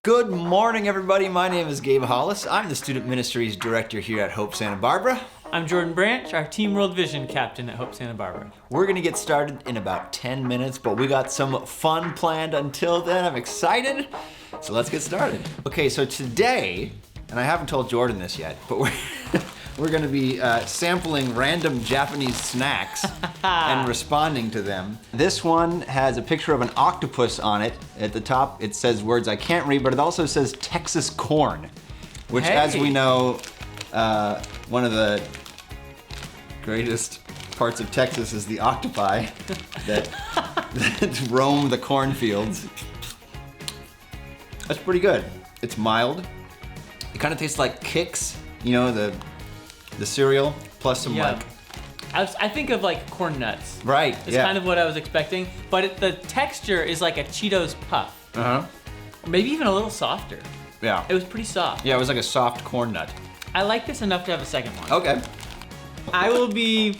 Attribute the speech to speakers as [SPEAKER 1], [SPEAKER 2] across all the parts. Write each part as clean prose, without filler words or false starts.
[SPEAKER 1] Good morning, everybody. My name is Gabe Hollis. I'm the Student Ministries Director here at Hope Santa Barbara.
[SPEAKER 2] I'm Jordan Branch, our Team World Vision Captain at Hope Santa Barbara.
[SPEAKER 1] We're gonna get started in about 10 minutes, but we got some fun planned until then. I'm excited, so let's get started. Okay, so today, and I haven't told Jordan this yet, but we're gonna be sampling random Japanese snacks and responding to them. This one has a picture of an octopus on it. At the top, it says words I can't read, but it also says Texas corn, which, as we know, one of the greatest parts of Texas is the octopi that roam the cornfields. That's pretty good. It's mild. It kind of tastes like Kix, you know, the cereal, plus some like...
[SPEAKER 2] I think of like corn nuts.
[SPEAKER 1] Right,
[SPEAKER 2] It's kind of what I was expecting, but the texture is like a Cheetos puff.
[SPEAKER 1] Uh-huh.
[SPEAKER 2] Maybe even a little softer.
[SPEAKER 1] Yeah.
[SPEAKER 2] It was pretty soft.
[SPEAKER 1] Yeah, it was like a soft corn nut.
[SPEAKER 2] I like this enough to have a second one.
[SPEAKER 1] Okay.
[SPEAKER 2] I'll be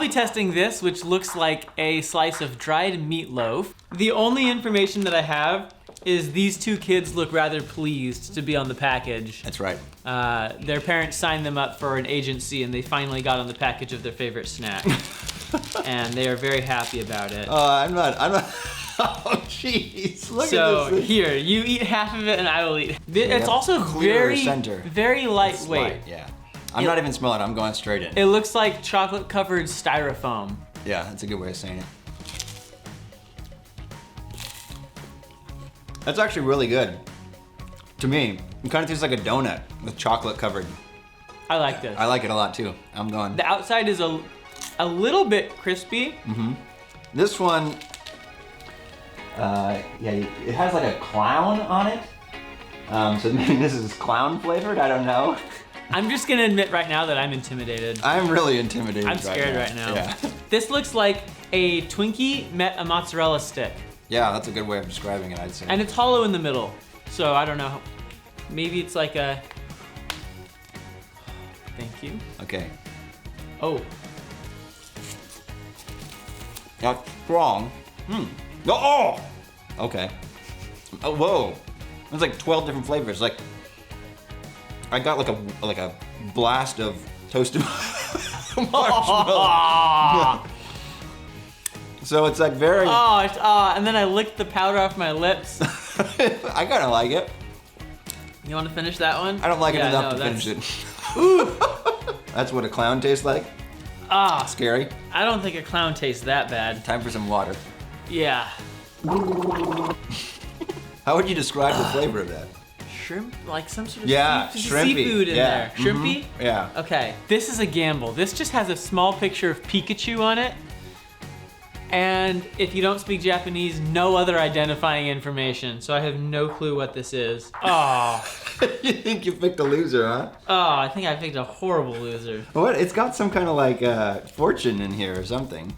[SPEAKER 2] testing this, which looks like a slice of dried meatloaf. The only information that I have is these two kids look rather pleased to be on the package.
[SPEAKER 1] That's right.
[SPEAKER 2] Their parents signed them up for an agency and they finally got on the package of their favorite snack. And they are very happy about it.
[SPEAKER 1] I'm not. Oh, jeez. Look at this.
[SPEAKER 2] So here, you eat half of it and I will eat. It's also very lightweight.
[SPEAKER 1] Light, yeah. I'm not even smelling it. I'm going straight in.
[SPEAKER 2] It looks like chocolate-covered styrofoam.
[SPEAKER 1] Yeah, that's a good way of saying it. That's actually really good. To me, it kind of tastes like a donut with chocolate covered.
[SPEAKER 2] I like this.
[SPEAKER 1] I like it a lot too. I'm going.
[SPEAKER 2] The outside is a little bit crispy.
[SPEAKER 1] Mm-hmm. This one, it has like a clown on it. So maybe this is clown flavored, I don't know.
[SPEAKER 2] I'm just gonna admit right now that I'm intimidated.
[SPEAKER 1] I'm really intimidated.
[SPEAKER 2] I'm scared right now.
[SPEAKER 1] Yeah.
[SPEAKER 2] This looks like a Twinkie met a mozzarella stick.
[SPEAKER 1] Yeah, that's a good way of describing it, I'd say.
[SPEAKER 2] And it's hollow in the middle. So I don't know. Maybe it's like a... Thank you.
[SPEAKER 1] Okay.
[SPEAKER 2] Oh.
[SPEAKER 1] That's strong. Oh! Okay. Oh, whoa. There's like 12 different flavors. Like, I got like a blast of toasted marshmallow. So it's like very...
[SPEAKER 2] and then I licked the powder off my lips.
[SPEAKER 1] I kind of like it.
[SPEAKER 2] You want to finish that one?
[SPEAKER 1] I don't like it enough to finish it.
[SPEAKER 2] Ooh.
[SPEAKER 1] That's what a clown tastes like? Scary.
[SPEAKER 2] I don't think a clown tastes that bad.
[SPEAKER 1] Time for some water.
[SPEAKER 2] Yeah.
[SPEAKER 1] How would you describe the flavor of that?
[SPEAKER 2] Shrimp? Like some sort of
[SPEAKER 1] shrimpy.
[SPEAKER 2] seafood in there. Shrimpy?
[SPEAKER 1] Yeah.
[SPEAKER 2] Okay, this is a gamble. This just has a small picture of Pikachu on it. And if you don't speak Japanese, no other identifying information. So I have no clue what this is. Oh.
[SPEAKER 1] You think you picked a loser, huh?
[SPEAKER 2] Oh, I think I picked a horrible loser.
[SPEAKER 1] What? It's got some kind of like fortune in here or something.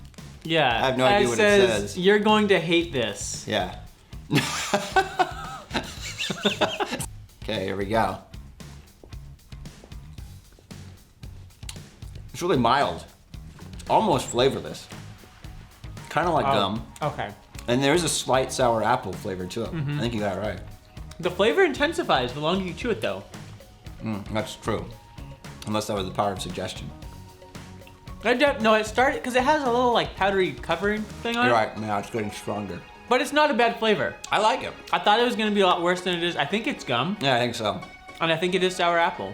[SPEAKER 2] Yeah.
[SPEAKER 1] I have no idea what it says.
[SPEAKER 2] You're going to hate this.
[SPEAKER 1] Yeah. Okay, here we go. It's really mild. It's almost flavorless. Kind of like gum.
[SPEAKER 2] Okay.
[SPEAKER 1] And there is a slight sour apple flavor to it. I think you got it right.
[SPEAKER 2] The flavor intensifies the longer you chew it, though.
[SPEAKER 1] That's true. Unless that was the power of suggestion.
[SPEAKER 2] No, it started because it has a little like powdery covering thing on it.
[SPEAKER 1] You're right. Now it's getting stronger.
[SPEAKER 2] But it's not a bad flavor.
[SPEAKER 1] I like it.
[SPEAKER 2] I thought it was going to be a lot worse than it is. I think it's gum.
[SPEAKER 1] Yeah, I think so.
[SPEAKER 2] And I think it is sour apple.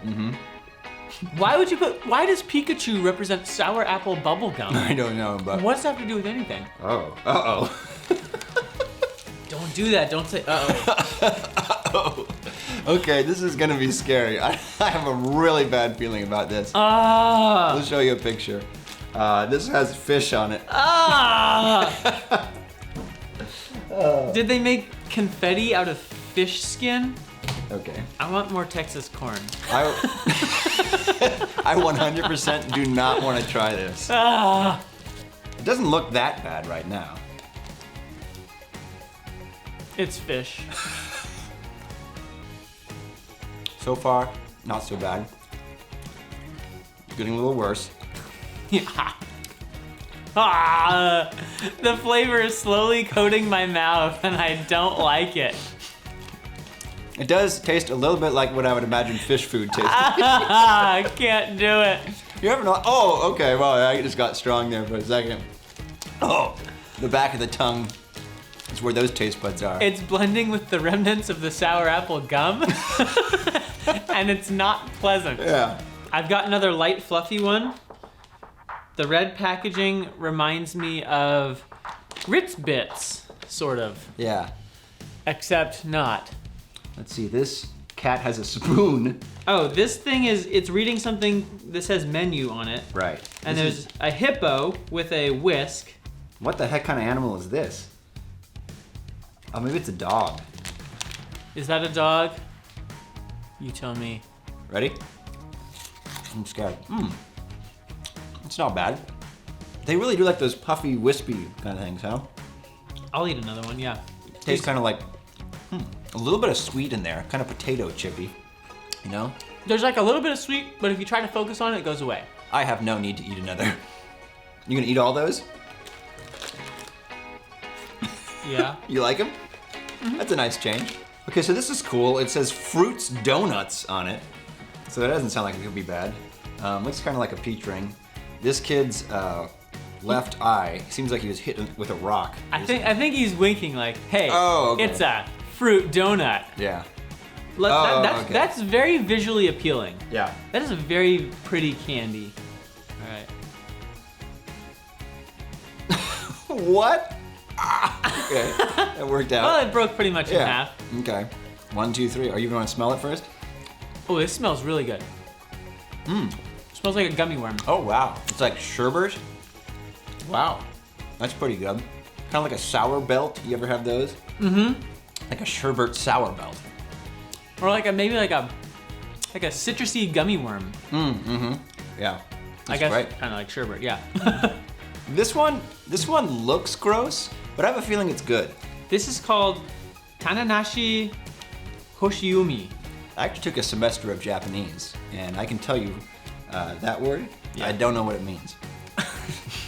[SPEAKER 2] Why does Pikachu represent sour apple bubble gum?
[SPEAKER 1] I don't know, but...
[SPEAKER 2] What's that have to do with anything?
[SPEAKER 1] Oh. Uh-oh.
[SPEAKER 2] Don't do that. Don't say uh-oh.
[SPEAKER 1] Uh-oh. Okay, this is gonna be scary. I have a really bad feeling about this. Let's show you a picture. This has fish on it.
[SPEAKER 2] Did they make confetti out of fish skin?
[SPEAKER 1] Okay.
[SPEAKER 2] I want more Texas corn.
[SPEAKER 1] I 100% do not want to try this. It doesn't look that bad right now.
[SPEAKER 2] It's fish.
[SPEAKER 1] So far, not so bad. It's getting a little worse.
[SPEAKER 2] Yeah. The flavor is slowly coating my mouth and I don't like it.
[SPEAKER 1] It does taste a little bit like what I would imagine fish food tastes.
[SPEAKER 2] I can't do it.
[SPEAKER 1] You ever know? Oh, okay. Well, I just got strong there for a second. Oh, the back of the tongue is where those taste buds are.
[SPEAKER 2] It's blending with the remnants of the sour apple gum, and it's not pleasant.
[SPEAKER 1] Yeah.
[SPEAKER 2] I've got another light, fluffy one. The red packaging reminds me of Ritz Bits, sort of.
[SPEAKER 1] Yeah.
[SPEAKER 2] Except not.
[SPEAKER 1] Let's see. This cat has a spoon.
[SPEAKER 2] Oh, this thing it's reading something that says menu on it.
[SPEAKER 1] Right.
[SPEAKER 2] And
[SPEAKER 1] This
[SPEAKER 2] there's a hippo with a whisk.
[SPEAKER 1] What the heck kind of animal is this? Oh, maybe it's a dog.
[SPEAKER 2] Is that a dog? You tell me.
[SPEAKER 1] Ready? I'm scared. It's not bad. They really do like those puffy, wispy kind of things, huh?
[SPEAKER 2] I'll eat another one, yeah.
[SPEAKER 1] Tastes kind of like a little bit of sweet in there, kind of potato chippy. You know?
[SPEAKER 2] There's like a little bit of sweet, but if you try to focus on it, it goes away.
[SPEAKER 1] I have no need to eat another. You gonna eat all those?
[SPEAKER 2] Yeah.
[SPEAKER 1] You like them? That's a nice change. Okay, so this is cool. It says Fruits Donuts on it. So that doesn't sound like it could be bad. Looks kind of like a peach ring. This kid's left eye seems like he was hit with a rock.
[SPEAKER 2] I think he's winking like, hey,
[SPEAKER 1] Oh, okay.
[SPEAKER 2] it's a fruit donut.
[SPEAKER 1] Yeah. Okay.
[SPEAKER 2] That's very visually appealing.
[SPEAKER 1] Yeah.
[SPEAKER 2] That is a very pretty candy. All right.
[SPEAKER 1] What? Ah, okay, that worked out.
[SPEAKER 2] Well, it broke pretty much in half.
[SPEAKER 1] Okay. 1, 2, 3. Are you going to smell it first?
[SPEAKER 2] Oh, this smells really good. Smells like a gummy worm.
[SPEAKER 1] Oh, wow. It's like sherbet. Wow. That's pretty good. Kind of like a sour belt. You ever have those?
[SPEAKER 2] Mm-hmm.
[SPEAKER 1] Like a sherbet sour belt.
[SPEAKER 2] Or maybe like a citrusy gummy worm.
[SPEAKER 1] Yeah.
[SPEAKER 2] I guess
[SPEAKER 1] right.
[SPEAKER 2] kind of like sherbet, yeah.
[SPEAKER 1] This one looks gross, but I have a feeling it's good.
[SPEAKER 2] This is called Tananashi Hoshiumi.
[SPEAKER 1] I actually took a semester of Japanese, and I can tell you that word.
[SPEAKER 2] Yeah.
[SPEAKER 1] I don't know what it means.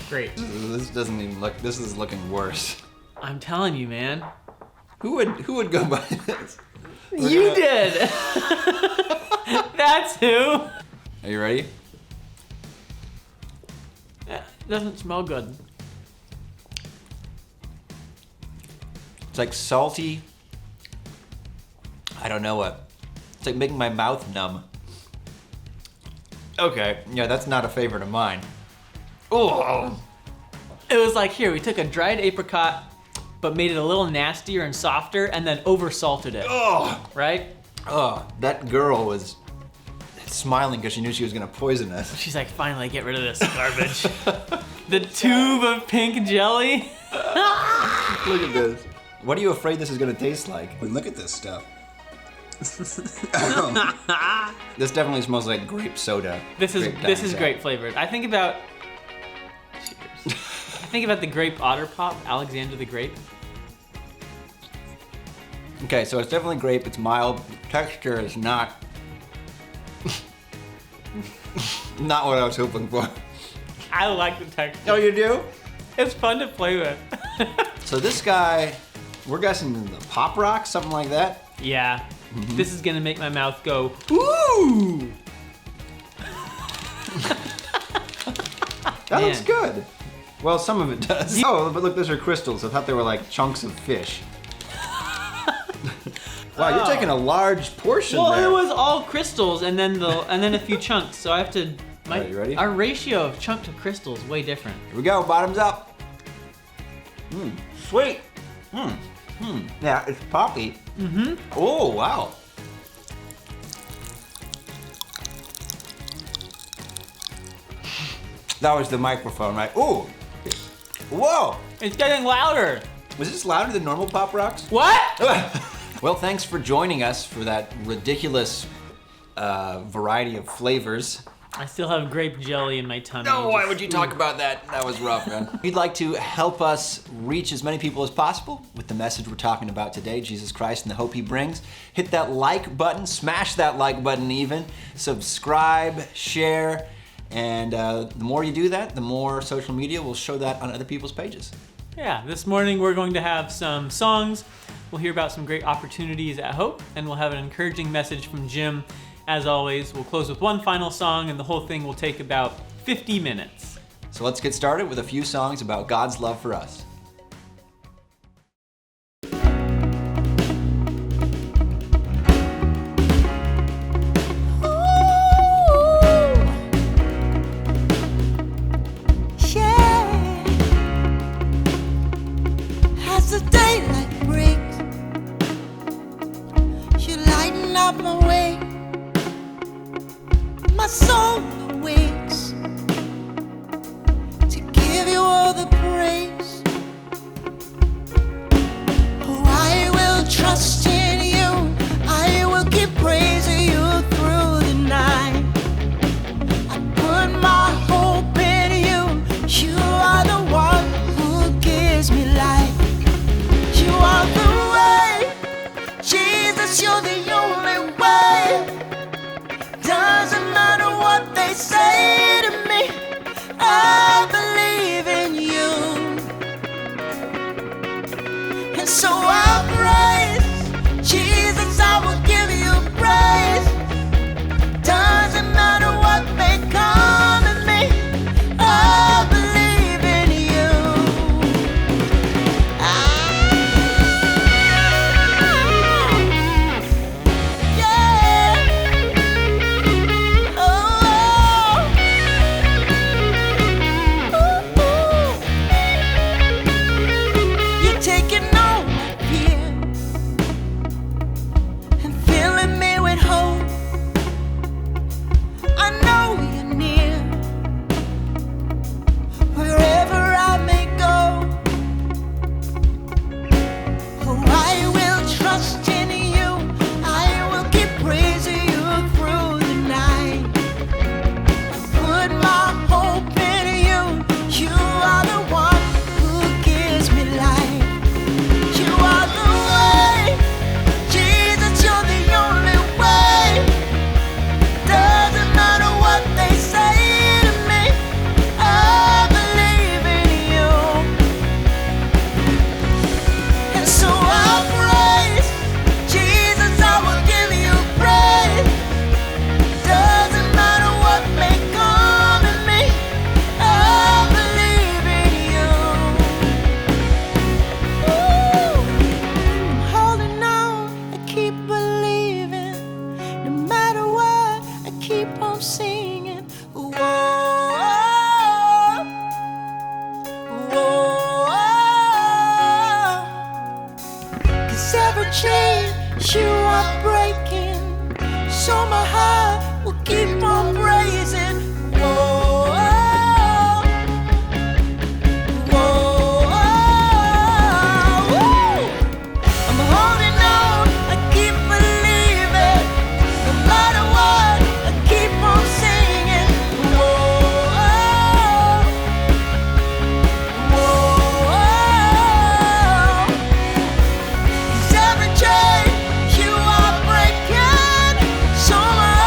[SPEAKER 2] Great.
[SPEAKER 1] This doesn't even look. This is looking worse.
[SPEAKER 2] I'm telling you, man.
[SPEAKER 1] Who would go by this?
[SPEAKER 2] You did. That's who.
[SPEAKER 1] Are you ready?
[SPEAKER 2] Doesn't smell good.
[SPEAKER 1] It's like salty. I don't know what. It's like making my mouth numb. Okay, yeah, that's not a favorite of mine. Oh.
[SPEAKER 2] It was like, here, we took a dried apricot, but made it a little nastier and softer, and then over-salted it.
[SPEAKER 1] Oh.
[SPEAKER 2] Right?
[SPEAKER 1] Oh, that girl was smiling because she knew she was gonna poison us.
[SPEAKER 2] She's like, finally, get rid of this garbage. The tube of pink jelly.
[SPEAKER 1] Look at this. What are you afraid this is gonna taste like? Look at this stuff. This definitely smells like grape soda.
[SPEAKER 2] This is grape flavored. I think about. Cheers. I think about the grape otter pop, Alexander the Grape.
[SPEAKER 1] Okay, so it's definitely grape. It's mild. Texture is not. Not what I was hoping for.
[SPEAKER 2] I like the texture.
[SPEAKER 1] Oh, you do?
[SPEAKER 2] It's fun to play with.
[SPEAKER 1] So this guy, we're guessing the Pop Rock, something like that.
[SPEAKER 2] Yeah. This is gonna make my mouth go, ooh!
[SPEAKER 1] That looks good. Well, some of it does. Oh, but look, those are crystals. I thought they were like chunks of fish. Wow, you're taking a large portion
[SPEAKER 2] Well,
[SPEAKER 1] there.
[SPEAKER 2] it was all crystals and then a few chunks, so I have to.
[SPEAKER 1] Alright, you ready?
[SPEAKER 2] Our ratio of chunk to crystal is way different.
[SPEAKER 1] Here we go, bottoms up. Sweet. Yeah, it's poppy. Oh, wow. That was the microphone, right? Ooh. Whoa.
[SPEAKER 2] It's getting louder.
[SPEAKER 1] Was this louder than normal Pop Rocks?
[SPEAKER 2] What?
[SPEAKER 1] Well, thanks for joining us for that ridiculous variety of flavors.
[SPEAKER 2] I still have grape jelly in my tummy.
[SPEAKER 1] No, why would you talk about that? That was rough, man. If you'd like to help us reach as many people as possible with the message we're talking about today, Jesus Christ and the hope he brings, hit that like button, smash that like button even, subscribe, share, and the more you do that, the more social media will show that on other people's pages.
[SPEAKER 2] Yeah, this morning we're going to have some songs We'll hear about some great opportunities at Hope, and we'll have an encouraging message from Jim. As always, we'll close with one final song, and the whole thing will take about 50 minutes.
[SPEAKER 1] So let's get started with a few songs about God's love for us.
[SPEAKER 3] My soul awakes to give you all the praise. Oh, I will trust in you. I will keep praising you through the night. I put my hope in you. You are the one who gives me life. You are the way, Jesus, you're the only way. Doesn't matter what they say to me, I believe in you. And so I'll praise Jesus, I will give you praise. Doesn't matter what may come at me, I believe in you. You are breaking, so my heart will keep on praising. Whoa, whoa, whoa. I'm holding on, I keep believing. No matter what, I keep on singing. Whoa, whoa. 'Cause every chain you are breaking, so my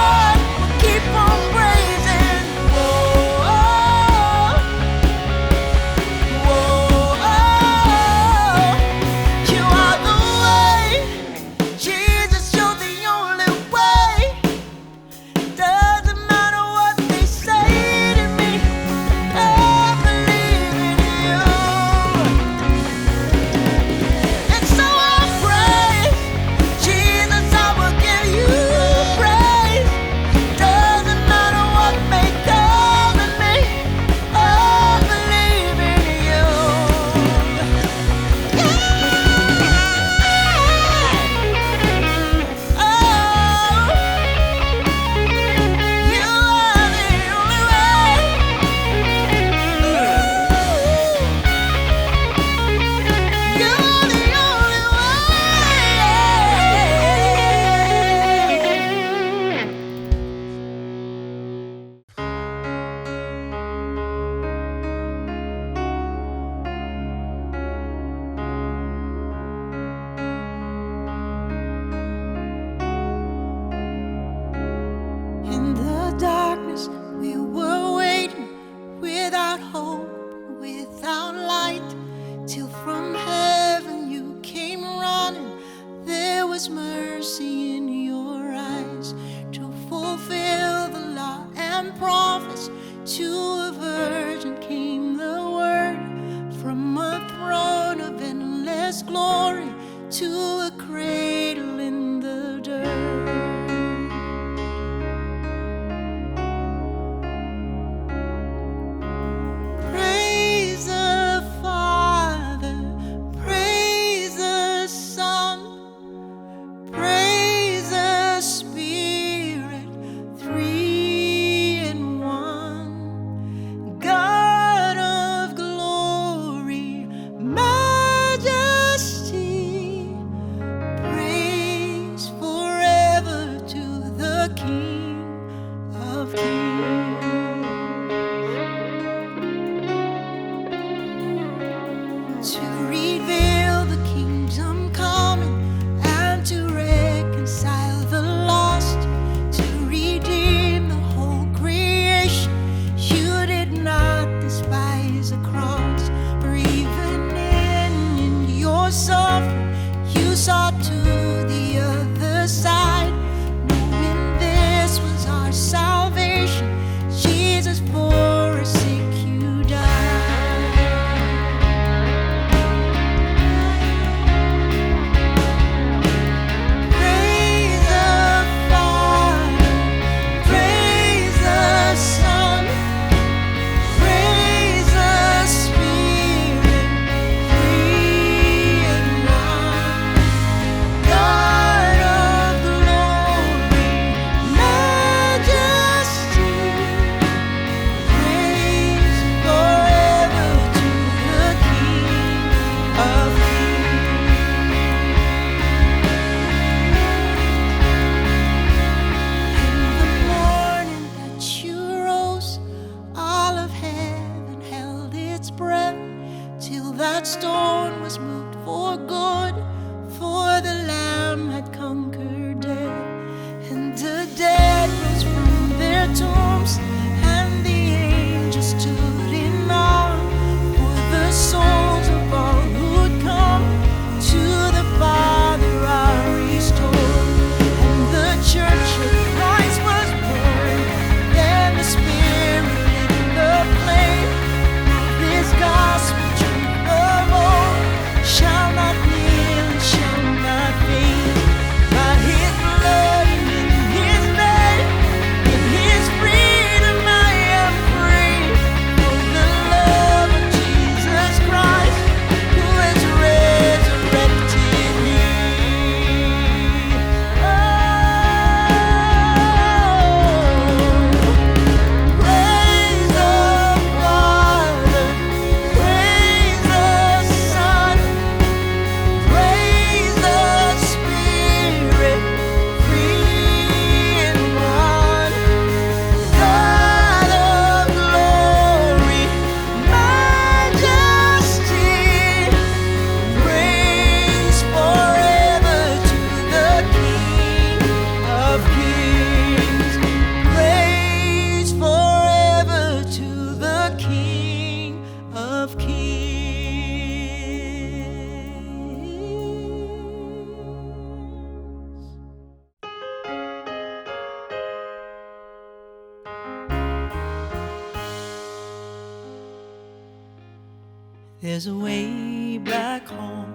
[SPEAKER 3] There's a way back home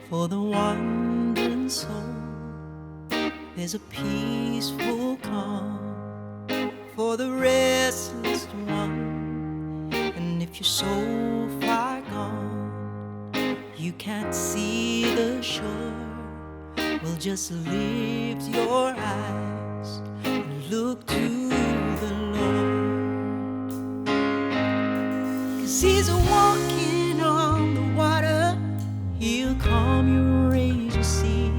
[SPEAKER 3] for the wandering soul. There's a peaceful calm for the restless one. And if you're so far gone you can't see the shore, well, just lift your eyes and look to the Lord. 'Cause He's walking on the water, He'll calm your raging sea.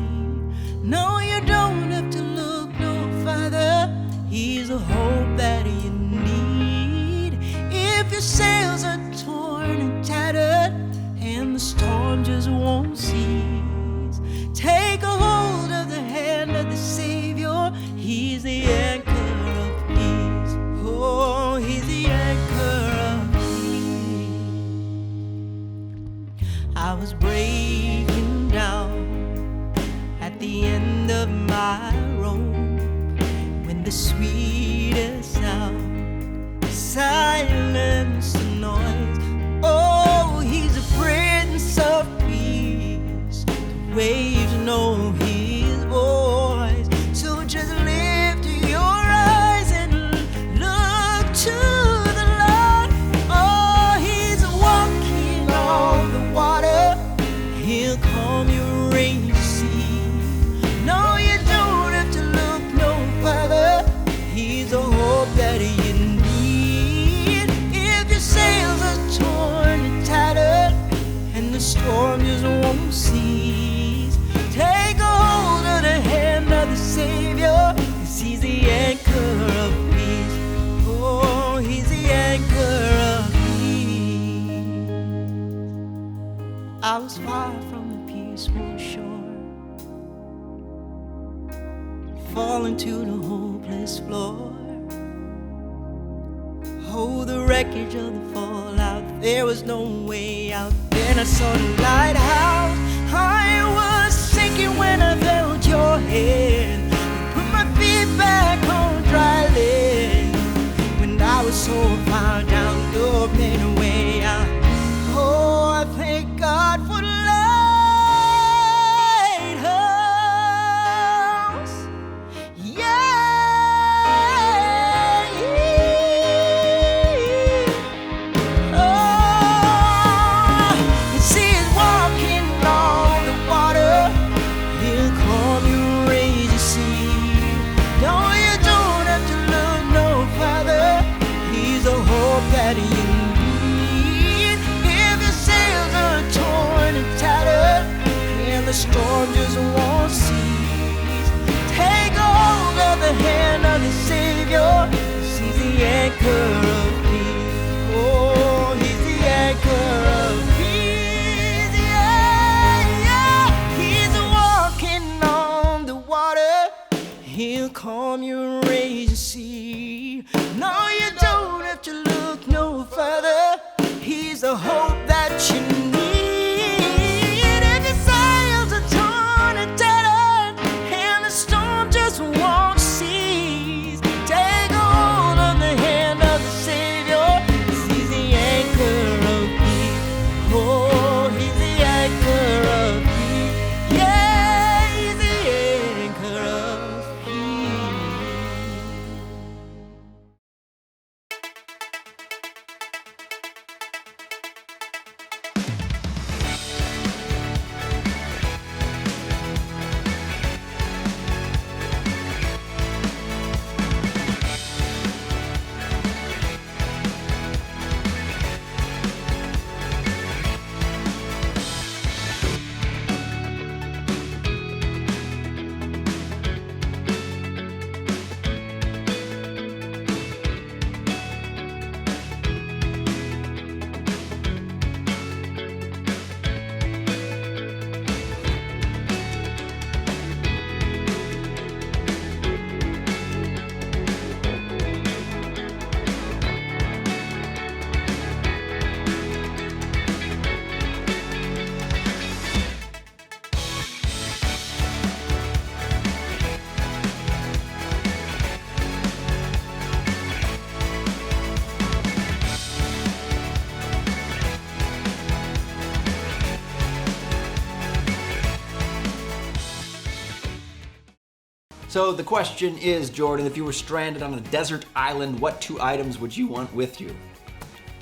[SPEAKER 3] No, you don't have to look no further, He's the hope that you need. If your sails are torn and tattered and the storm just won't cease, take a hold of the hand of the Savior. He's the anchor of peace. Oh, He's the anchor of peace. I was breaking down at the end of my rope when the sweetest sound silenced the noise. Oh, He's a Prince of Peace. The waves know His voice. So just lift your eyes and look to the Lord. Oh, He's walking on the water, He'll calm your raging sea. No, you don't have to look no further, He's the hope that you need. If your sails are torn and tattered and the storm just won't cease, take a hold of the hand of the Savior, 'cause He's the anchor of peace. Oh, He's the anchor of peace. I was far from the peaceful shore, falling to the hopeless floor. Oh, the wreckage of the fallout, there was no way out. Then I saw the lighthouse. I was sinking when I felt your hand put my feet back on dry land. When I was so far down, you made a way out. Oh, I thank God for the lighthouse. Yeah. That you need. If your sails are torn and tattered and the storm just won't cease, take a hold of the hand of the Savior. He's the anchor of peace. Oh, He's the anchor of peace. Yeah, yeah. He's walking on the water, He'll calm your raging sea. No, you don't have to look no further, He's the hope that you need. If your sails are torn and tattered and the storm just won't cease, take a hold of the hand of the Savior, 'cause He's the anchor of peace. Oh, He's the anchor of peace. Yeah, He's the anchor of peace.
[SPEAKER 1] So the question is, Jordan, if you were stranded on a desert island, what 2 items would you want with you?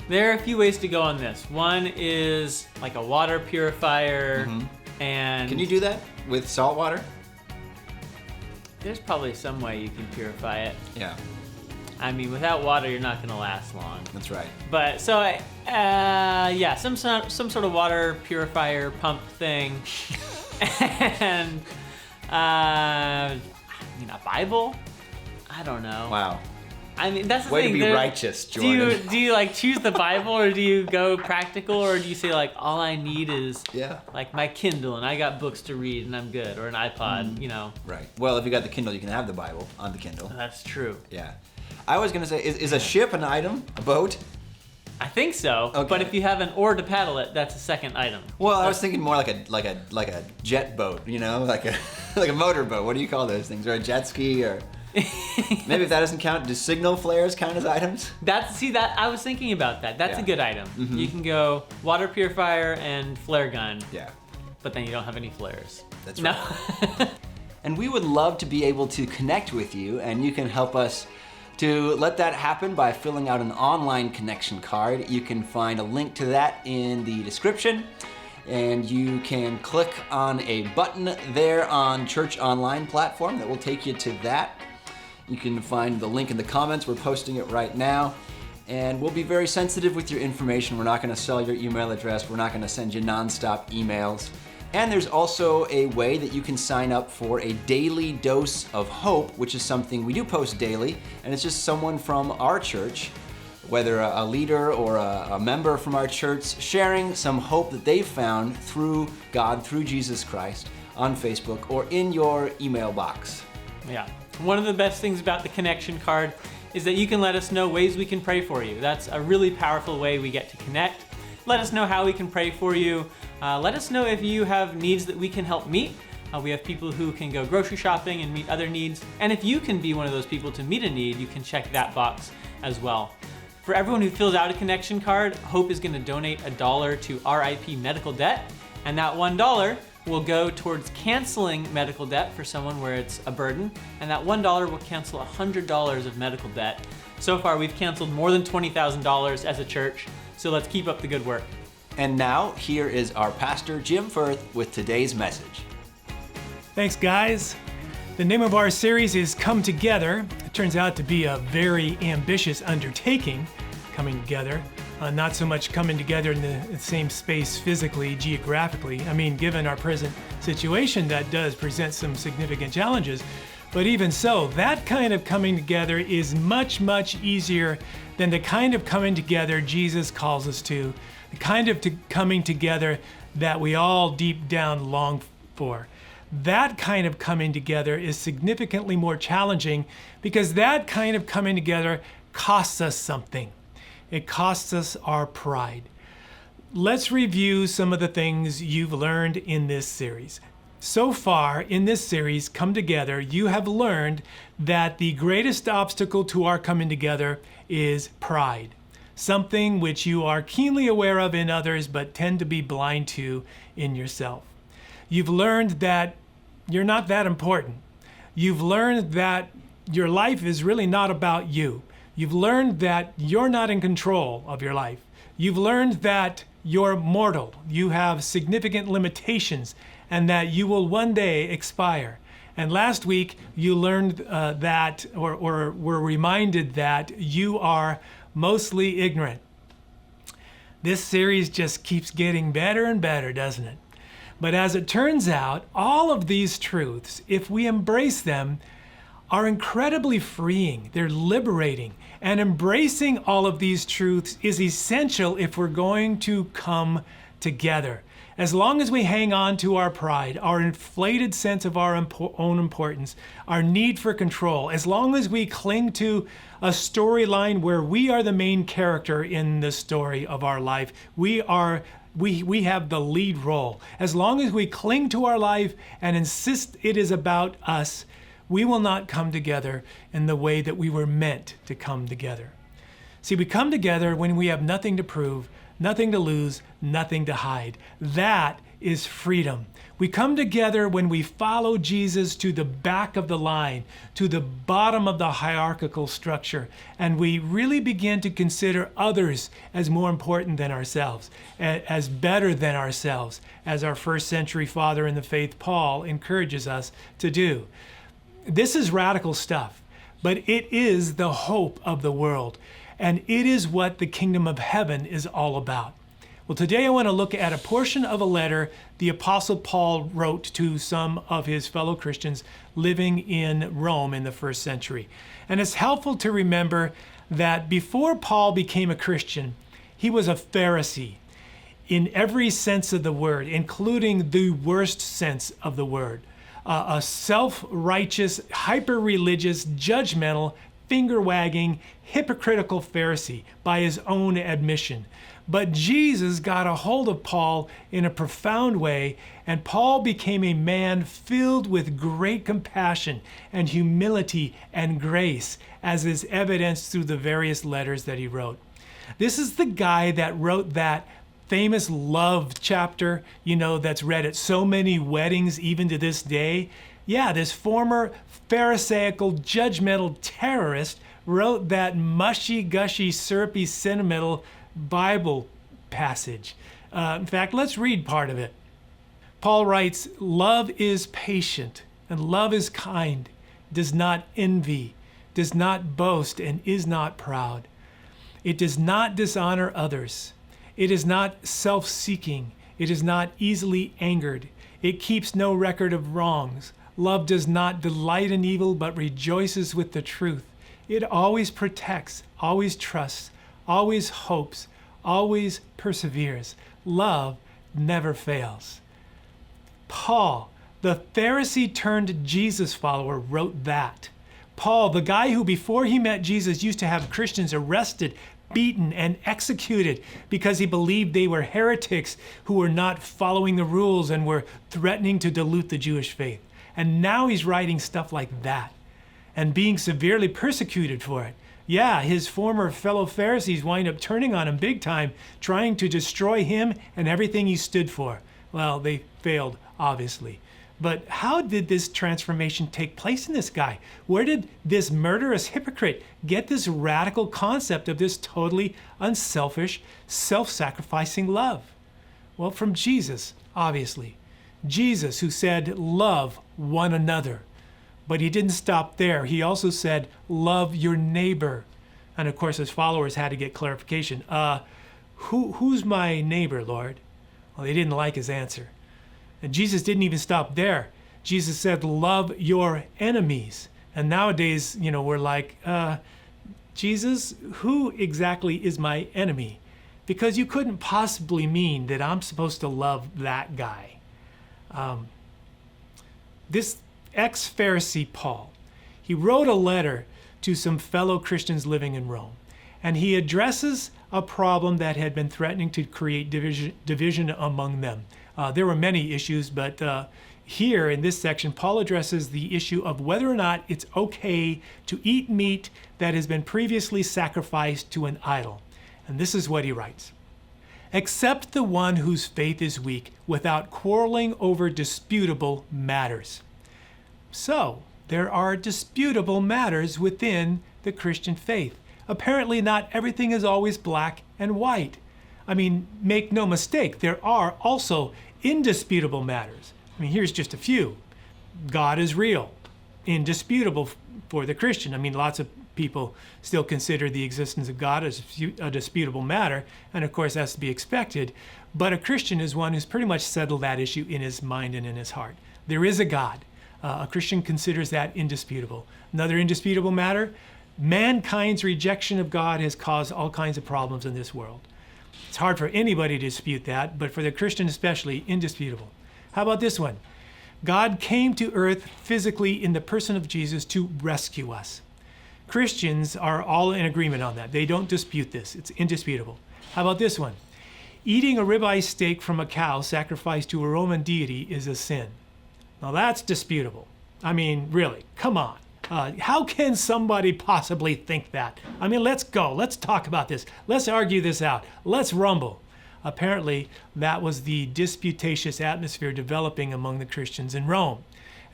[SPEAKER 2] There are a few ways to go on this. One is like a water purifier, and
[SPEAKER 1] Can you do that with salt water?
[SPEAKER 2] there's probably some way you can purify it.
[SPEAKER 1] Yeah,
[SPEAKER 2] I mean, without water, you're not gonna last long.
[SPEAKER 1] that's right.
[SPEAKER 2] But so, yeah, some sort of water purifier pump thing, and I mean, a Bible. I don't know.
[SPEAKER 1] Wow.
[SPEAKER 2] I mean, that's the
[SPEAKER 1] Way
[SPEAKER 2] thing.
[SPEAKER 1] to be righteous, Jordan.
[SPEAKER 2] Do you like choose the Bible, or do you go practical, or do you say like all I need is
[SPEAKER 1] Yeah.
[SPEAKER 2] like my Kindle and I got books to read and I'm good, or an iPod, you know?
[SPEAKER 1] Right. Well, if you got the Kindle, you can have the Bible on the Kindle.
[SPEAKER 2] That's true.
[SPEAKER 1] Yeah. I was gonna say, is a ship an item? A boat?
[SPEAKER 2] I think so.
[SPEAKER 1] Okay.
[SPEAKER 2] But if you have an oar to paddle it, that's a second item.
[SPEAKER 1] Well, I was thinking more like a jet boat, you know, like a like a motorboat. What do you call those things? Or a jet ski, or maybe if that doesn't count, do signal flares count as items?
[SPEAKER 2] That I was thinking about that. That's
[SPEAKER 1] Yeah.
[SPEAKER 2] a good item. You can go water purifier and flare gun,
[SPEAKER 1] Yeah.
[SPEAKER 2] but then you don't have any flares.
[SPEAKER 1] That's
[SPEAKER 2] No.
[SPEAKER 1] And we would love to be able to connect with you, and you can help us to let that happen by filling out an online connection card. You can find a link to that in the description, and you can click on a button there on Church Online platform that will take you to that. You can find the link in the comments. We're posting it right now. And we'll be very sensitive with your information. We're not gonna sell your email address. We're not gonna send you nonstop emails. And there's also a way that you can sign up for a daily dose of hope, which is something we do post daily. And it's just someone from our church, whether a leader or a member from our church, sharing some hope that they found through God, through Jesus Christ, on Facebook or in your email box.
[SPEAKER 2] Yeah. One of the best things about the connection card is that you can let us know ways we can pray for you. That's a really powerful way we get to connect. Let us know how we can pray for you. Let us know if you have needs that we can help meet. We have people who can go grocery shopping and meet other needs. And if you can be one of those people to meet a need, you can check that box as well. For everyone who fills out a connection card, Hope is gonna donate $1 to RIP medical debt. And that $1 will go towards canceling medical debt for someone where it's a burden. And that $1 will cancel $100 of medical debt. So far, we've canceled more than $20,000 as a church. So let's keep up the good work.
[SPEAKER 1] And now, here is our pastor, Jim Firth, with today's message.
[SPEAKER 4] Thanks, guys. The name of our series is Come Together. It turns out to be a very ambitious undertaking, coming together. Not so much coming together in the same space physically, geographically. I mean, given our present situation, that does present some significant challenges. But even so, that kind of coming together is much, much easier than the kind of coming together Jesus calls us to, the kind of coming together that we all deep down long for. That kind of coming together is significantly more challenging because that kind of coming together costs us something. It costs us our pride. Let's review some of the things you've learned in this series. So far in this series, Come Together, you have learned that the greatest obstacle to our coming together is pride, something which you are keenly aware of in others but tend to be blind to in yourself. You've learned that you're not that important. You've learned that your life is really not about you. You've learned that you're not in control of your life. You've learned that you're mortal. You have significant limitations and that you will one day expire. And last week, you learned that, or were reminded that you are mostly ignorant. This series just keeps getting better and better, doesn't it? But as it turns out, all of these truths, if we embrace them, are incredibly freeing. They're liberating. And embracing all of these truths is essential if we're going to come together. As long as we hang on to our pride, our inflated sense of our own importance, our need for control, as long as we cling to a storyline where we are the main character in the story of our life, we have the lead role. As long as we cling to our life and insist it is about us, we will not come together in the way that we were meant to come together. See, we come together when we have nothing to prove, nothing to lose, nothing to hide. That is freedom. We come together when we follow Jesus to the back of the line, to the bottom of the hierarchical structure, and we really begin to consider others as more important than ourselves, as better than ourselves, as our first century father in the faith, Paul, encourages us to do. This is radical stuff, but it is the hope of the world, and it is what the kingdom of heaven is all about. Well, today I want to look at a portion of a letter the Apostle Paul wrote to some of his fellow Christians living in Rome in the first century. And it's helpful to remember that before Paul became a Christian, he was a Pharisee in every sense of the word, including the worst sense of the word. A self-righteous, hyper-religious, judgmental, finger-wagging, hypocritical Pharisee by his own admission. But Jesus got a hold of Paul in a profound way, and Paul became a man filled with great compassion and humility and grace, as is evidenced through the various letters that he wrote. This is the guy that wrote that famous love chapter, that's read at so many weddings even to this day. Yeah, this former Pharisaical, judgmental terrorist wrote that mushy-gushy, syrupy, sentimental Bible passage. In fact, let's read part of it. Paul writes, "Love is patient, and love is kind, does not envy, does not boast, and is not proud. It does not dishonor others. It is not self-seeking. It is not easily angered. It keeps no record of wrongs. Love does not delight in evil, but rejoices with the truth. It always protects, always trusts, always hopes, always perseveres. Love never fails." Paul, the Pharisee turned Jesus follower, wrote that. Paul, the guy who before he met Jesus used to have Christians arrested, beaten, and executed because he believed they were heretics who were not following the rules and were threatening to dilute the Jewish faith. And now he's writing stuff like that and being severely persecuted for it. Yeah, his former fellow Pharisees wind up turning on him big time, trying to destroy him and everything he stood for. Well, they failed, obviously. But how did this transformation take place in this guy? Where did this murderous hypocrite get this radical concept of this totally unselfish, self-sacrificing love? Well, from Jesus, obviously. Jesus, who said, "Love one another." But he didn't stop there. He also said, "Love your neighbor." And of course, his followers had to get clarification. Who's my neighbor, Lord? Well, they didn't like his answer. And Jesus didn't even stop there. Jesus said, "Love your enemies." And nowadays, we're like, Jesus, who exactly is my enemy? Because you couldn't possibly mean that I'm supposed to love that guy. This ex-Pharisee Paul, he wrote a letter to some fellow Christians living in Rome, and he addresses a problem that had been threatening to create division among them. There were many issues, but here in this section, Paul addresses the issue of whether or not it's okay to eat meat that has been previously sacrificed to an idol. And this is what he writes. "Accept the one whose faith is weak without quarreling over disputable matters." So, there are disputable matters within the Christian faith. Apparently not everything is always black and white. I mean, make no mistake, there are also indisputable matters. I mean, here's just a few. God is real, indisputable for the Christian. I mean, lots of people still consider the existence of God as a disputable matter, and of course that's to be expected. But a Christian is one who's pretty much settled that issue in his mind and in his heart. There is a God. A Christian considers that indisputable. Another indisputable matter, mankind's rejection of God has caused all kinds of problems in this world. It's hard for anybody to dispute that, but for the Christian especially, indisputable. How about this one? God came to earth physically in the person of Jesus to rescue us. Christians are all in agreement on that. They don't dispute this. It's indisputable. How about this one? Eating a ribeye steak from a cow sacrificed to a Roman deity is a sin. Now that's disputable. I mean, really, come on. How can somebody possibly think that? I mean, let's go. Let's talk about this. Let's argue this out. Let's rumble. Apparently, that was the disputatious atmosphere developing among the Christians in Rome.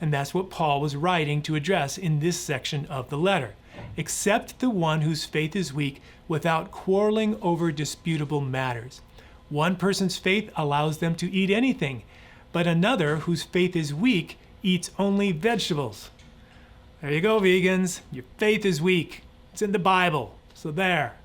[SPEAKER 4] And that's what Paul was writing to address in this section of the letter. Accept the one whose faith is weak without quarreling over disputable matters. One person's faith allows them to eat anything, but another whose faith is weak eats only vegetables. There you go, vegans. Your faith is weak. It's in the Bible. So there.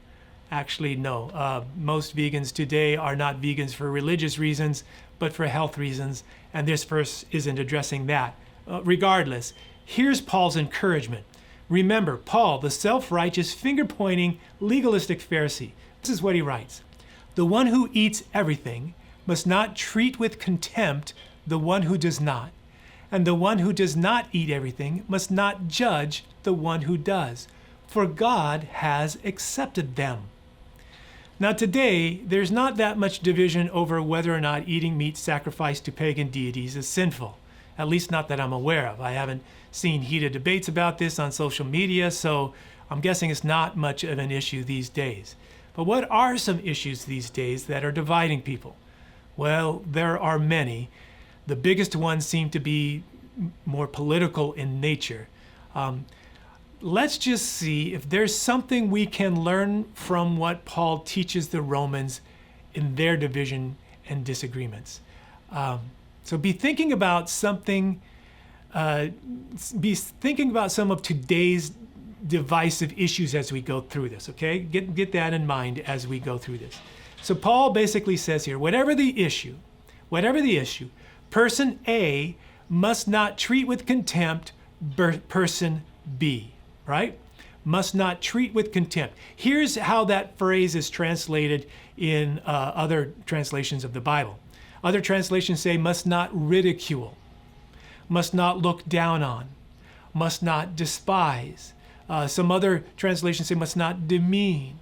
[SPEAKER 4] Actually, no. Most vegans today are not vegans for religious reasons, but for health reasons. And this verse isn't addressing that. Regardless, here's Paul's encouragement. Remember, Paul, the self-righteous, finger-pointing, legalistic Pharisee. This is what he writes. The one who eats everything must not treat with contempt the one who does not. And the one who does not eat everything must not judge the one who does, for God has accepted them. Now today, there's not that much division over whether or not eating meat sacrificed to pagan deities is sinful. At least not that I'm aware of. I haven't seen heated debates about this on social media, so I'm guessing it's not much of an issue these days. But what are some issues these days that are dividing people? Well, there are many. The biggest ones seem to be more political in nature. Let's just see if there's something we can learn from what Paul teaches the Romans in their division and disagreements. So be thinking about something, be thinking about some of today's divisive issues as we go through this, okay? Get that in mind as we go through this. So Paul basically says here, whatever the issue, person A must not treat with contempt person B, right? Must not treat with contempt. Here's how that phrase is translated in other translations of the Bible. Other translations say must not ridicule, must not look down on, must not despise. Some other translations say must not demean.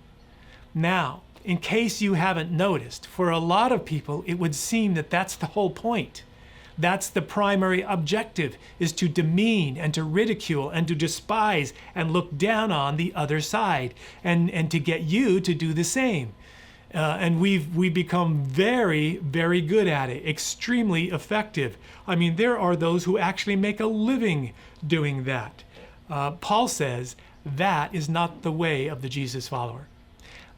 [SPEAKER 4] Now, in case you haven't noticed, for a lot of people, it would seem that that's the whole point. That's the primary objective, is to demean and to ridicule and to despise and look down on the other side and to get you to do the same. And we've become very, very good at it, extremely effective. I mean, there are those who actually make a living doing that. Paul says that is not the way of the Jesus follower.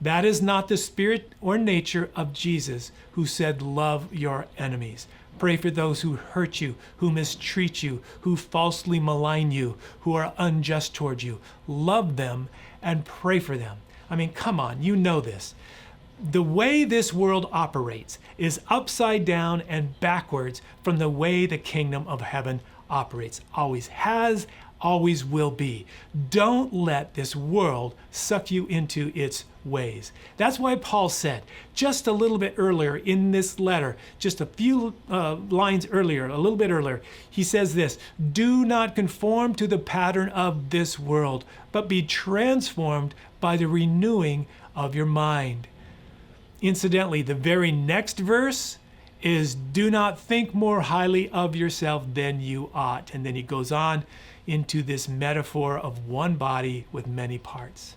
[SPEAKER 4] That is not the spirit or nature of Jesus, who said, love your enemies. Pray for those who hurt you, who mistreat you, who falsely malign you, who are unjust toward you. Love them and pray for them. I mean, come on, you know this. The way this world operates is upside down and backwards from the way the kingdom of heaven operates. Always has, always will be. Don't let this world suck you into its ways. That's why Paul said just a little bit earlier in this letter, just a few lines earlier, a little bit earlier, he says this, do not conform to the pattern of this world, but be transformed by the renewing of your mind. Incidentally, the very next verse is do not think more highly of yourself than you ought. And then he goes on into this metaphor of one body with many parts.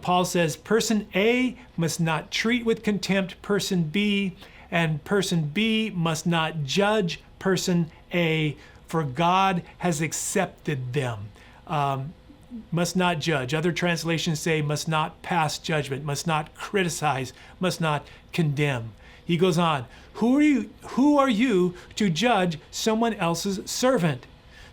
[SPEAKER 4] Paul says person A must not treat with contempt person B, and person B must not judge person A, for God has accepted them. Must not judge. Other translations say must not pass judgment, must not criticize, must not condemn. He goes on, who are you to judge someone else's servant?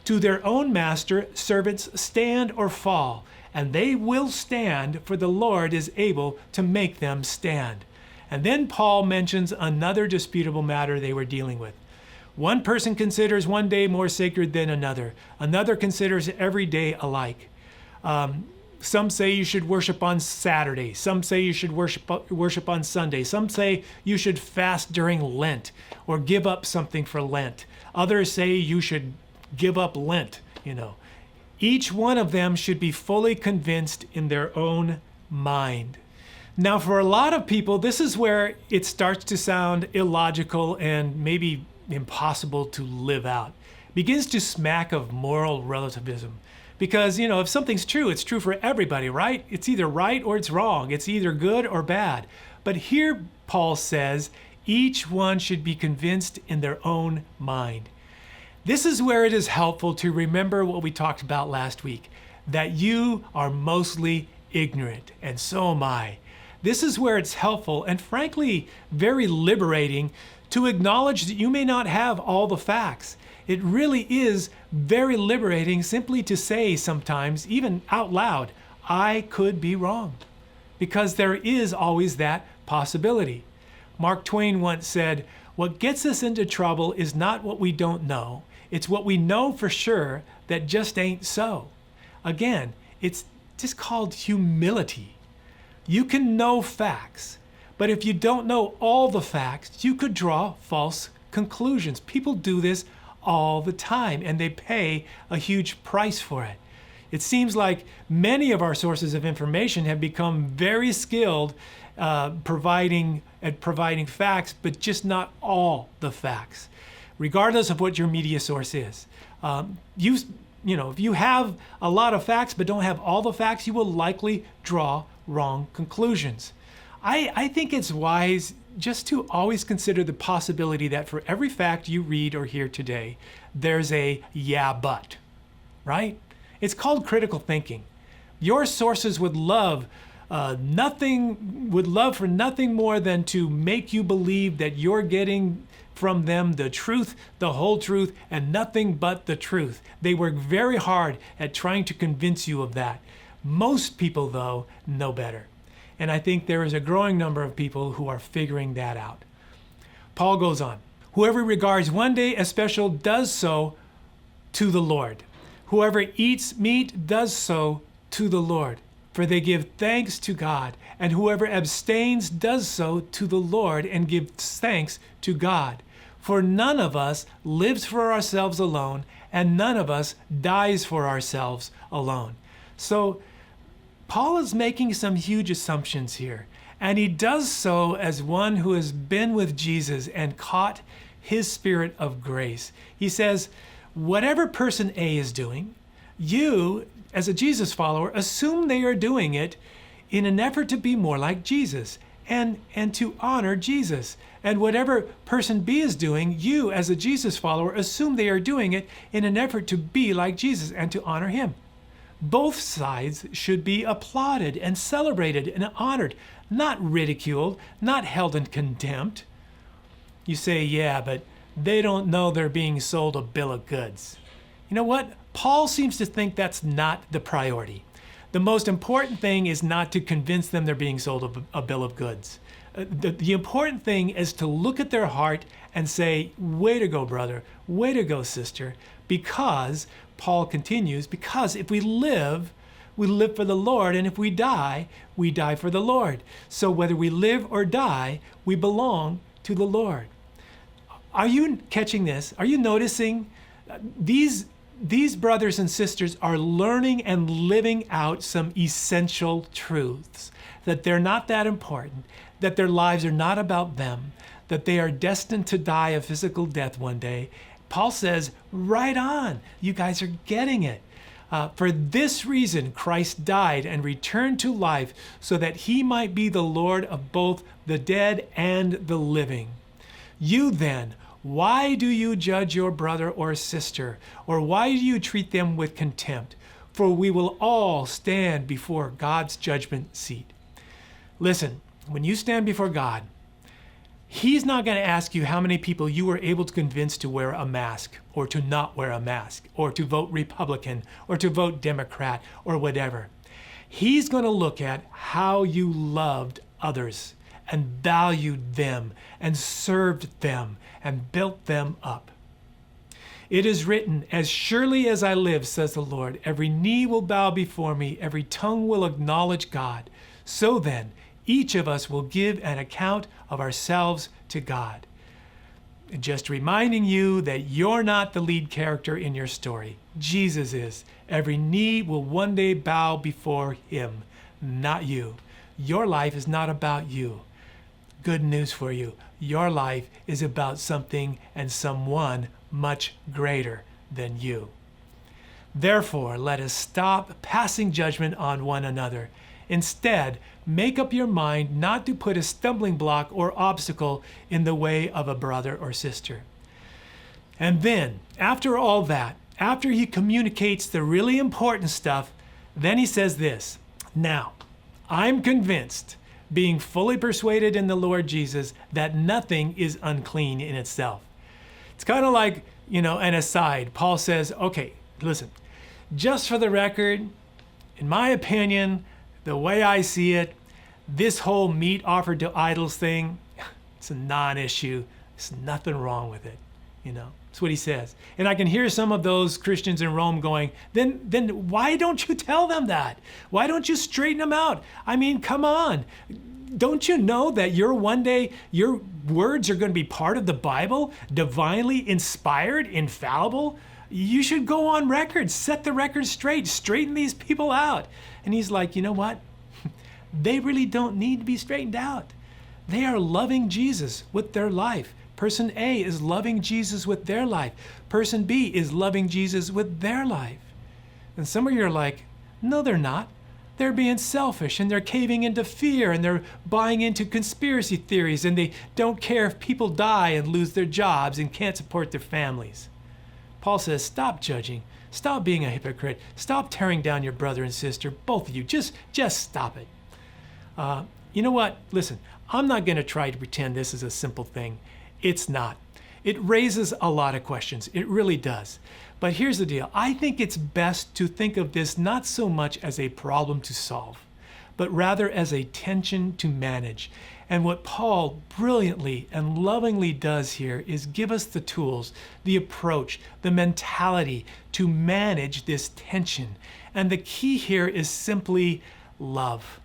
[SPEAKER 4] To their own master, servants stand or fall, and they will stand, for the Lord is able to make them stand. And then Paul mentions another disputable matter they were dealing with. One person considers one day more sacred than another. Another considers every day alike. Some say you should worship on Saturday. Some say you should worship on Sunday. Some say you should fast during Lent or give up something for Lent. Others say you should give up Lent, Each one of them should be fully convinced in their own mind. Now, for a lot of people, this is where it starts to sound illogical and maybe impossible to live out. It begins to smack of moral relativism. Because, if something's true, it's true for everybody, right? It's either right or it's wrong. It's either good or bad. But here Paul says, each one should be convinced in their own mind. This is where it is helpful to remember what we talked about last week, that you are mostly ignorant, and so am I. This is where it's helpful and frankly very liberating to acknowledge that you may not have all the facts. It really is very liberating simply to say sometimes, even out loud, I could be wrong, because there is always that possibility. Mark Twain once said, "What gets us into trouble is not what we don't know. It's what we know for sure that just ain't so." Again, it's just called humility. You can know facts, but if you don't know all the facts, you could draw false conclusions. People do this all the time, and they pay a huge price for it. It seems like many of our sources of information have become very skilled providing facts, but just not all the facts, regardless of what your media source is. If you have a lot of facts but don't have all the facts, you will likely draw wrong conclusions. I think it's wise just to always consider the possibility that for every fact you read or hear today, there's a yeah, but, right? It's called critical thinking. Your sources would love for nothing more than to make you believe that you're getting from them the truth, the whole truth, and nothing but the truth. They work very hard at trying to convince you of that. Most people, though, know better. And I think there is a growing number of people who are figuring that out. Paul goes on, "Whoever regards one day as special does so to the Lord. Whoever eats meat does so to the Lord, for they give thanks to God. And whoever abstains does so to the Lord and gives thanks to God. For none of us lives for ourselves alone, and none of us dies for ourselves alone." So Paul is making some huge assumptions here, and he does so as one who has been with Jesus and caught his spirit of grace. He says, whatever person A is doing, you, as a Jesus follower, assume they are doing it in an effort to be more like Jesus and to honor Jesus. And whatever person B is doing, you, as a Jesus follower, assume they are doing it in an effort to be like Jesus and to honor him. Both sides should be applauded and celebrated and honored, not ridiculed, not held in contempt. You say, yeah, but they don't know they're being sold a bill of goods. You know what? Paul seems to think that's not the priority. The most important thing is not to convince them they're being sold a bill of goods. The important thing is to look at their heart and say, way to go, brother, way to go, sister, because, Paul continues, because if we live for the Lord, and if we die for the Lord. So whether we live or die, we belong to the Lord. Are you catching this? Are you noticing? These brothers and sisters are learning and living out some essential truths, that they're not that important, that their lives are not about them, that they are destined to die a physical death one day. Paul says, right on, you guys are getting it. For this reason, Christ died and returned to life so that he might be the Lord of both the dead and the living. You then, why do you judge your brother or sister? Or why do you treat them with contempt? For we will all stand before God's judgment seat. Listen, when you stand before God, he's not going to ask you how many people you were able to convince to wear a mask or to not wear a mask or to vote Republican or to vote Democrat or whatever. He's going to look at how you loved others and valued them and served them and built them up. It is written, as surely as I live, says the Lord, every knee will bow before me, every tongue will acknowledge God. So then, each of us will give an account of ourselves to God. And just reminding you that you're not the lead character in your story. Jesus is. Every knee will one day bow before him, not you. Your life is not about you. Good news for you. Your life is about something and someone much greater than you. Therefore, let us stop passing judgment on one another Instead, make up your mind not to put a stumbling block or obstacle in the way of a brother or sister. And then, after all that, after he communicates the really important stuff, then he says this, "Now, I'm convinced, being fully persuaded in the Lord Jesus, that nothing is unclean in itself." It's kind of like, an aside. Paul says, okay, listen, just for the record, in my opinion, the way I see it, this whole meat offered to idols thing, it's a non-issue. There's nothing wrong with it, That's what he says. And I can hear some of those Christians in Rome going, then why don't you tell them that? Why don't you straighten them out? I mean, come on. Don't you know that one day your words are going to be part of the Bible, divinely inspired, infallible? You should go on record, set the record straight, straighten these people out. And he's like, you know what? They really don't need to be straightened out. They are loving Jesus with their life. Person A is loving Jesus with their life. Person B is loving Jesus with their life. And some of you are like, no, they're not. They're being selfish and they're caving into fear and they're buying into conspiracy theories and they don't care if people die and lose their jobs and can't support their families. Paul says, stop judging. Stop being a hypocrite. Stop tearing down your brother and sister, both of you. Just stop it. You know what? Listen, I'm not going to try to pretend this is a simple thing. It's not. It raises a lot of questions. It really does. But here's the deal. I think it's best to think of this not so much as a problem to solve, but rather as a tension to manage. And what Paul brilliantly and lovingly does here is give us the tools, the approach, the mentality to manage this tension. And the key here is simply love.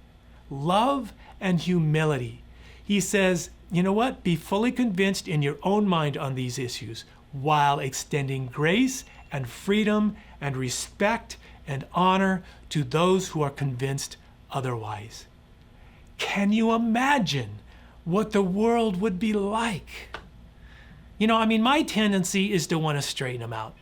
[SPEAKER 4] Love and humility. He says, you know what? Be fully convinced in your own mind on these issues while extending grace and freedom and respect and honor to those who are convinced otherwise. Can you imagine what the world would be like? My tendency is to want to straighten them out,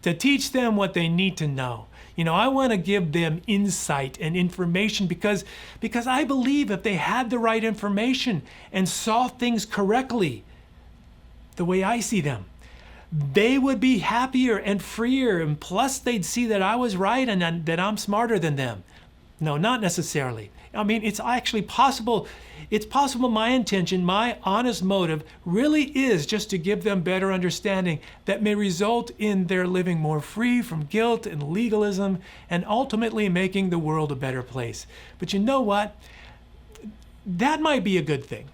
[SPEAKER 4] to teach them what they need to know. I want to give them insight and information because I believe if they had the right information and saw things correctly, the way I see them, they would be happier and freer. And plus they'd see that I was right and that I'm smarter than them. No, not necessarily. It's actually possible. It's possible my intention, my honest motive really is just to give them better understanding that may result in their living more free from guilt and legalism and ultimately making the world a better place. But you know what? That might be a good thing.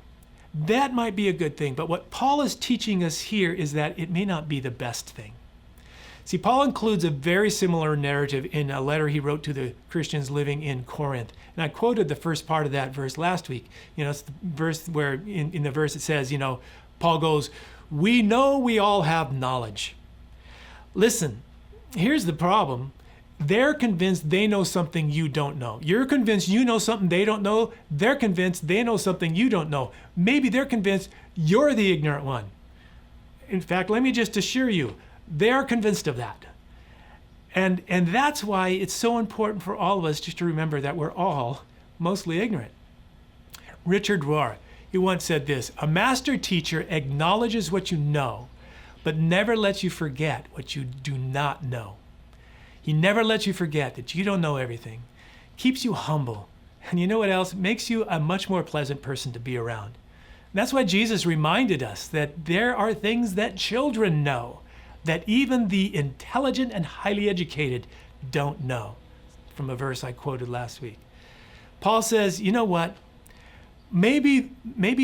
[SPEAKER 4] That might be a good thing. But what Paul is teaching us here is that it may not be the best thing. See, Paul includes a very similar narrative in a letter he wrote to the Christians living in Corinth. And I quoted the first part of that verse last week. It's the verse where in the verse it says, Paul goes, "We know we all have knowledge." Listen, here's the problem. They're convinced they know something you don't know. You're convinced you know something they don't know. They're convinced they know something you don't know. Maybe they're convinced you're the ignorant one. In fact, let me just assure you, they're convinced of that. And that's why it's so important for all of us just to remember that we're all mostly ignorant. Richard Rohr, he once said this, "A master teacher acknowledges what you know, but never lets you forget what you do not know." He never lets you forget that you don't know everything, keeps you humble, and you know what else? Makes you a much more pleasant person to be around. And that's why Jesus reminded us that there are things that children know, that even the intelligent and highly educated don't know, from a verse I quoted last week. Paul says, you know what? Maybe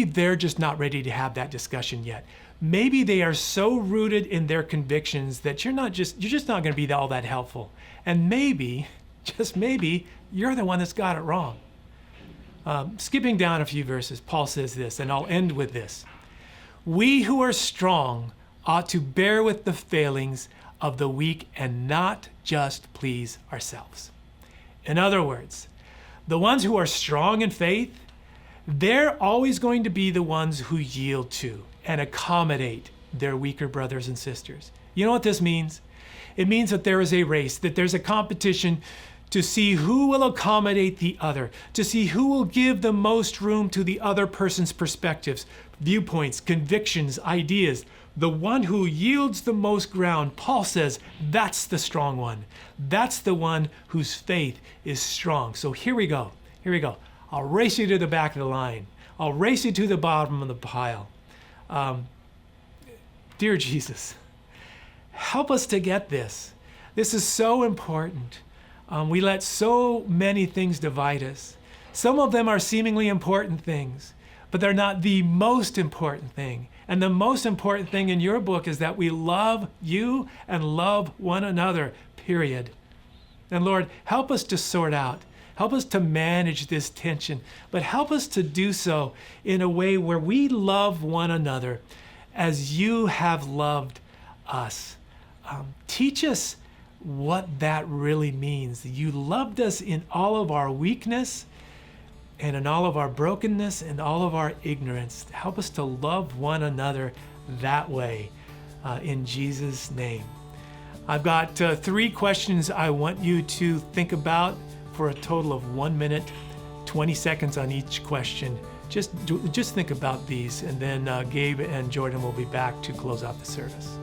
[SPEAKER 4] they're just not ready to have that discussion yet. Maybe they are so rooted in their convictions that you're just not going to be all that helpful. And maybe, just maybe, you're the one that's got it wrong. Skipping down a few verses, Paul says this, and I'll end with this. "We who are strong ought to bear with the failings of the weak and not just please ourselves." In other words, the ones who are strong in faith, they're always going to be the ones who yield to and accommodate their weaker brothers and sisters. You know what this means? It means that there is a race, that there's a competition to see who will accommodate the other, to see who will give the most room to the other person's perspectives, viewpoints, convictions, ideas. The one who yields the most ground, Paul says, that's the strong one. That's the one whose faith is strong. So here we go. Here we go. I'll race you to the back of the line. I'll race you to the bottom of the pile. Dear Jesus, help us to get this. This is so important. We let so many things divide us. Some of them are seemingly important things, but they're not the most important thing. And the most important thing in your book is that we love you and love one another, period. And Lord, help us to sort out, help us to manage this tension, but help us to do so in a way where we love one another as you have loved us. Teach us what that really means. You loved us in all of our weakness and in all of our brokenness and all of our ignorance. Help us to love one another that way, in Jesus' name. I've got 3 questions I want you to think about for a total of 1 minute, 20 seconds on each question. Just think about these, and then Gabe and Jordan will be back to close out the service.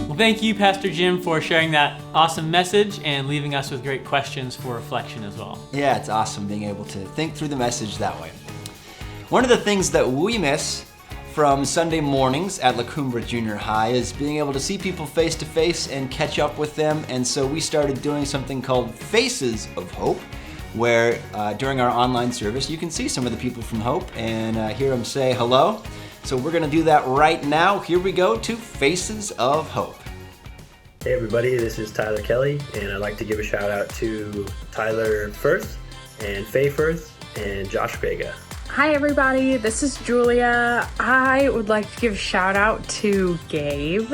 [SPEAKER 2] Well, thank you, Pastor Jim, for sharing that awesome message and leaving us with great questions for reflection as well.
[SPEAKER 1] Yeah, it's awesome being able to think through the message that way. One of the things that we miss from Sunday mornings at La Cumbre Junior High is being able to see people face to face and catch up with them. And so we started doing something called Faces of Hope, where during our online service, you can see some of the people from Hope and hear them say hello. So we're gonna do that right now. Here we go to Faces of Hope.
[SPEAKER 5] Hey everybody, this is Tyler Kelly, and I'd like to give a shout out to Tyler Firth and Faye Firth and Josh Vega.
[SPEAKER 6] Hi everybody, this is Julia. I would like to give a shout out to Gabe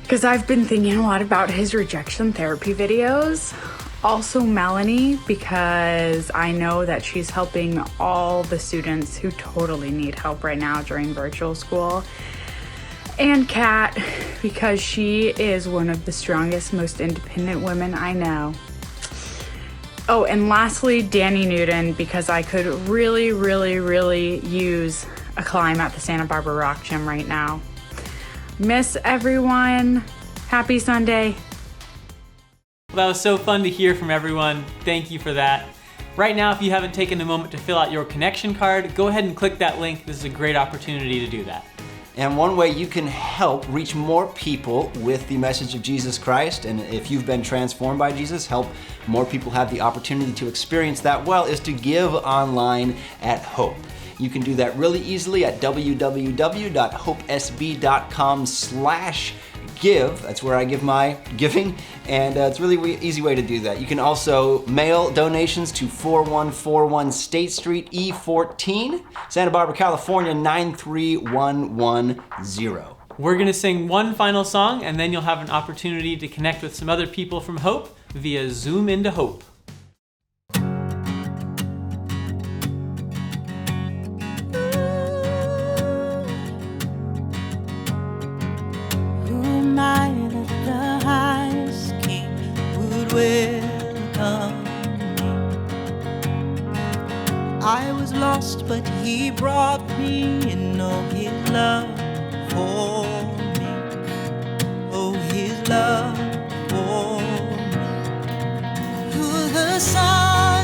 [SPEAKER 6] because I've been thinking a lot about his rejection therapy videos. Also Melanie, because I know that she's helping all the students who totally need help right now during virtual school. And Kat, because she is one of the strongest, most independent women I know. Oh, and lastly, Danny Newton, because I could really, really, really use a climb at the Santa Barbara Rock Gym right now. Miss everyone. Happy Sunday.
[SPEAKER 2] Well, that was so fun to hear from everyone. Thank you for that. Right now, if you haven't taken a moment to fill out your connection card, go ahead and click that link. This is a great opportunity to do that.
[SPEAKER 1] And one way you can help reach more people with the message of Jesus Christ, and if you've been transformed by Jesus, help more people have the opportunity to experience that well, is to give online at Hope. You can do that really easily at www.hopesb.com/give. That's where I give my giving, and it's a really easy way to do that. You can also mail donations to 4141 State Street, E14, Santa Barbara, California, 93110.
[SPEAKER 2] We're gonna sing one final song, and then you'll have an opportunity to connect with some other people from Hope via Zoom into Hope.
[SPEAKER 3] I was lost, but he brought me in. Oh, his love for me. Oh, his love for me. Who the sun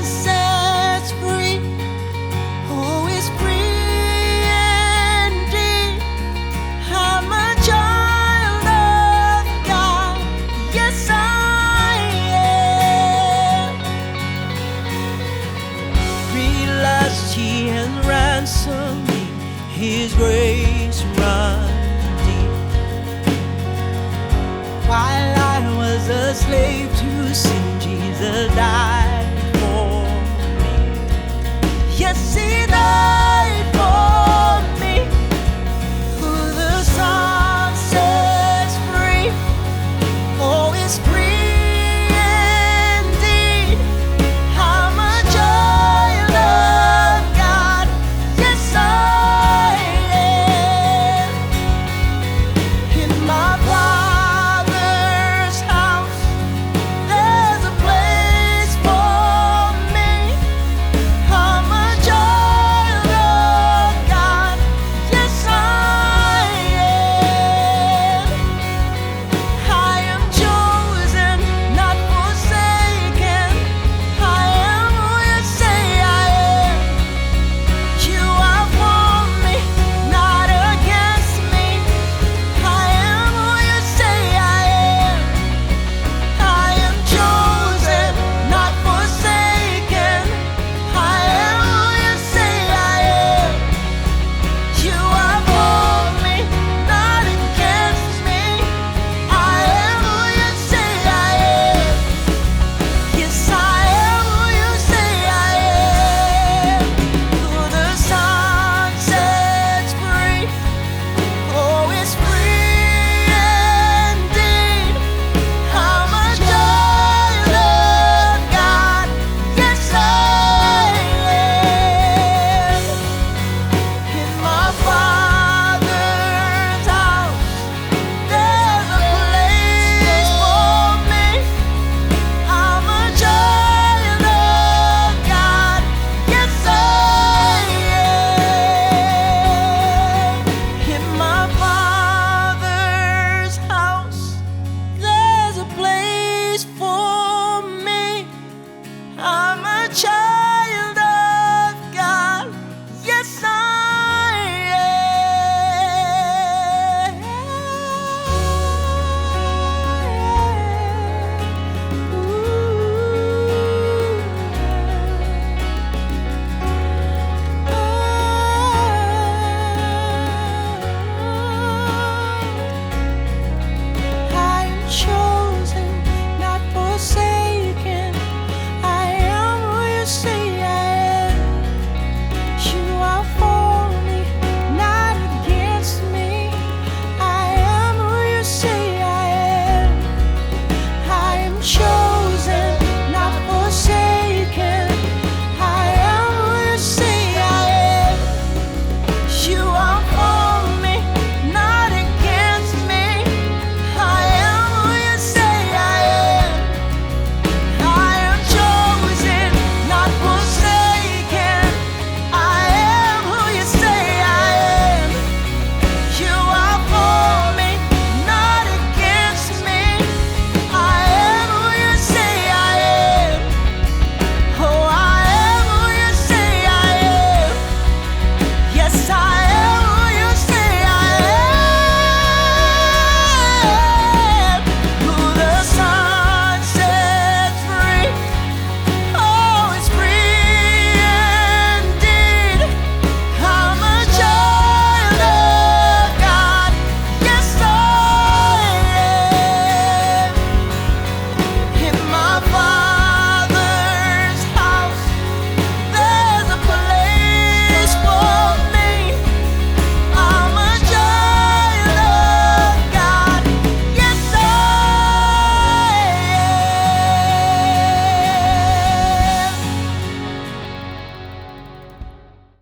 [SPEAKER 3] He has ransomed me, His grace runs deep. While I was a slave to sin, Jesus died for me. Yes, He died for me. Who the Son sets free, oh, it's free.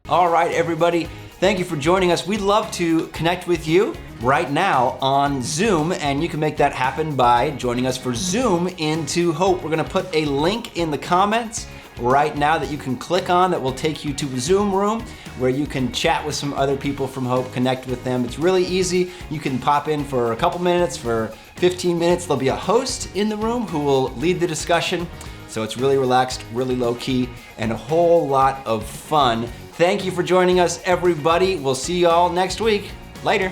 [SPEAKER 1] All right, everybody, thank you for joining us. We'd love to connect with you right now on Zoom, and you can make that happen by joining us for Zoom into Hope. We're gonna put a link in the comments right now that you can click on that will take you to a Zoom room where you can chat with some other people from Hope, connect with them. It's really easy. You can pop in for a couple minutes, for 15 minutes. There'll be a host in the room who will lead the discussion. So it's really relaxed, really low key, and a whole lot of fun. Thank you for joining us, everybody. We'll see you all next week. Later.